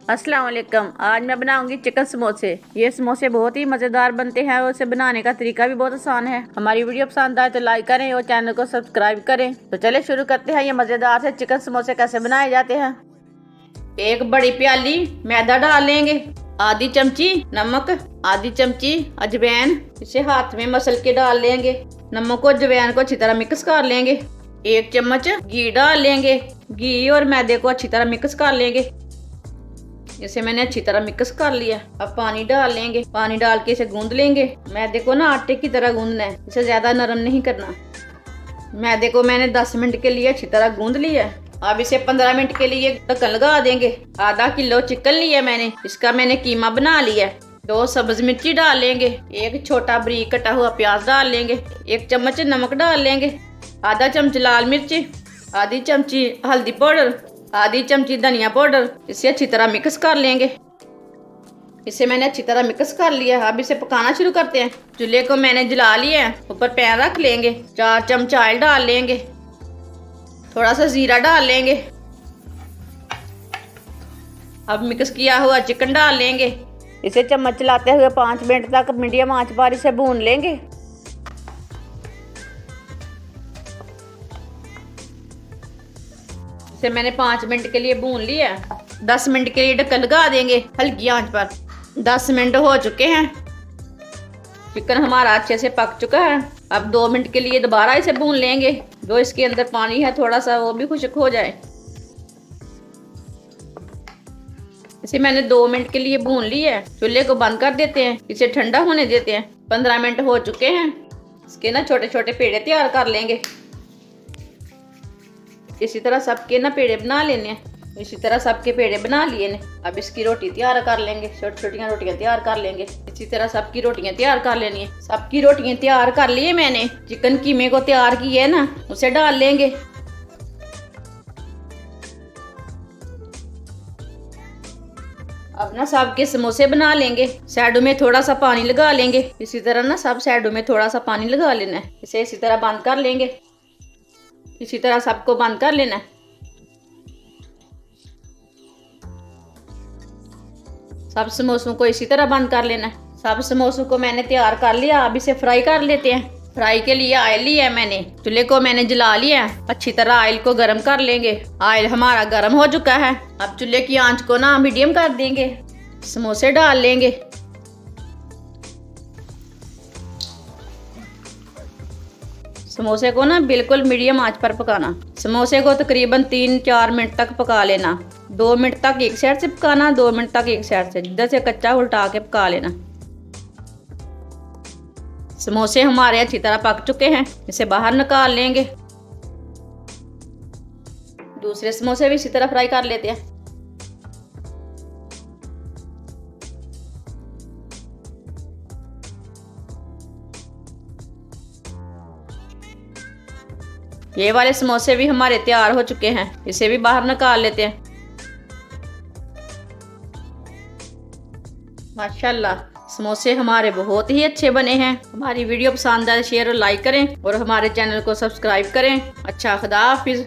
अस्सलाम वालेकुम। आज मैं बनाऊंगी चिकन समोसे। ये समोसे बहुत ही मज़ेदार बनते हैं और इसे बनाने का तरीका भी बहुत आसान है। हमारी वीडियो पसंद आए तो लाइक करें और चैनल को सब्सक्राइब करें। तो चले शुरू करते हैं। ये मज़ेदार से चिकन समोसे कैसे बनाए जाते हैं। एक बड़ी प्याली मैदा डाल लेंगे, आधी चमची नमक, आधी चमची अजवाइन, इसे हाथ में मसल के डाल लेंगे। नमक को अजवाइन को अच्छी तरह मिक्स कर लेंगे। एक चम्मच घी डाल लेंगे। घी और मैदे को अच्छी तरह मिक्स कर लेंगे। इसे मैंने अच्छी तरह मिक्स कर लिया। अब पानी डाल लेंगे। पानी डाल के इसे गूंद लेंगे। मैदे को ना आटे की तरह गूंदना है, इसे ज्यादा नरम नहीं करना। मैदे को मैंने 10 मिनट के लिए अच्छी तरह गूंद लिया। अब इसे 15 मिनट के लिए ढक्कन लगा देंगे। आधा किलो चिकन लिया मैंने, इसका मैंने कीमा बना लिया। 2 सब्ज मिर्ची डाल लेंगे। एक छोटा बारीक कटा हुआ प्याज डाल लेंगे। 1 चम्मच नमक डाल लेंगे। आधा चम्मच लाल मिर्ची, आधी चमची हल्दी पाउडर, आधी चमची धनिया पाउडर। इसे अच्छी तरह मिक्स कर लेंगे। इसे मैंने अच्छी तरह मिक्स कर लिया। अब इसे पकाना शुरू करते हैं। चूल्हे को मैंने जला लिया है। ऊपर पैन रख लेंगे। 4 चम्मच ऑयल डाल लेंगे। थोड़ा सा जीरा डाल लेंगे। अब मिक्स किया हुआ चिकन डाल लेंगे। इसे चम्मच चलाते हुए 5 मिनट तक मीडियम आंच पर इसे भून लेंगे। इसे मैंने 5 मिनट के लिए भून लिया। 10 मिनट के लिए ढक्कन लगा देंगे हल्की आंच पर। 10 मिनट हो चुके हैं। चिकन हमारा अच्छे से पक चुका है। अब 2 मिनट के लिए दोबारा इसे भून लेंगे। जो इसके अंदर पानी है थोड़ा सा वो भी खुश्क हो जाए। इसे मैंने 2 मिनट के लिए भून लिया है। चूल्हे को बंद कर देते हैं। इसे ठंडा होने देते हैं। 15 मिनट हो चुके हैं। इसके ना छोटे छोटे पेड़े तैयार कर लेंगे। इसी तरह सबके ना पेड़े बना लेने हैं। इसी तरह सबके पेड़े बना लिए ने। अब इसकी रोटी तैयार कर लेंगे। छोटी छोटी रोटियां तैयार कर लेंगे। इसी तरह सबकी रोटियां तैयार कर लेनी है। सबकी रोटियां तैयार कर लिए मैंने। चिकन कीमे को तैयार किया है ना, उसे डाल लेंगे। अब ना सबके समोसे बना लेंगे। साइडों में थोड़ा सा पानी लगा लेंगे। इसी तरह ना सब साइडों में थोड़ा सा पानी लगा लेना है। इसे इसी तरह बंद कर लेंगे। इसी तरह सबको बंद कर लेना है। सब समोसों को इसी तरह बंद कर लेना है। सब समोसों को मैंने तैयार कर लिया। अब इसे फ्राई कर लेते हैं। फ्राई के लिए ऑयल लिया है मैंने। चूल्हे को मैंने जला लिया। अच्छी तरह ऑयल को गर्म कर लेंगे। ऑयल हमारा गर्म हो चुका है। अब चूल्हे की आंच को ना मीडियम कर देंगे। समोसे डाल लेंगे। समोसे को ना बिल्कुल मीडियम आंच पर पकाना। समोसे को तकरीबन 3-4 मिनट तक पका लेना। 2 मिनट तक एक साइड से पकाना, 2 मिनट तक एक साइड से, जिधर से कच्चा उल्टा के पका लेना। समोसे हमारे अच्छी तरह पक चुके हैं। इसे बाहर निकाल लेंगे। दूसरे समोसे भी इसी तरह फ्राई कर लेते हैं। ये वाले समोसे भी हमारे तैयार हो चुके हैं। इसे भी बाहर निकाल लेते हैं। माशाल्लाह समोसे हमारे बहुत ही अच्छे बने हैं। हमारी वीडियो पसंद आए शेयर और लाइक करें और हमारे चैनल को सब्सक्राइब करें। अच्छा, खुदा हाफिज।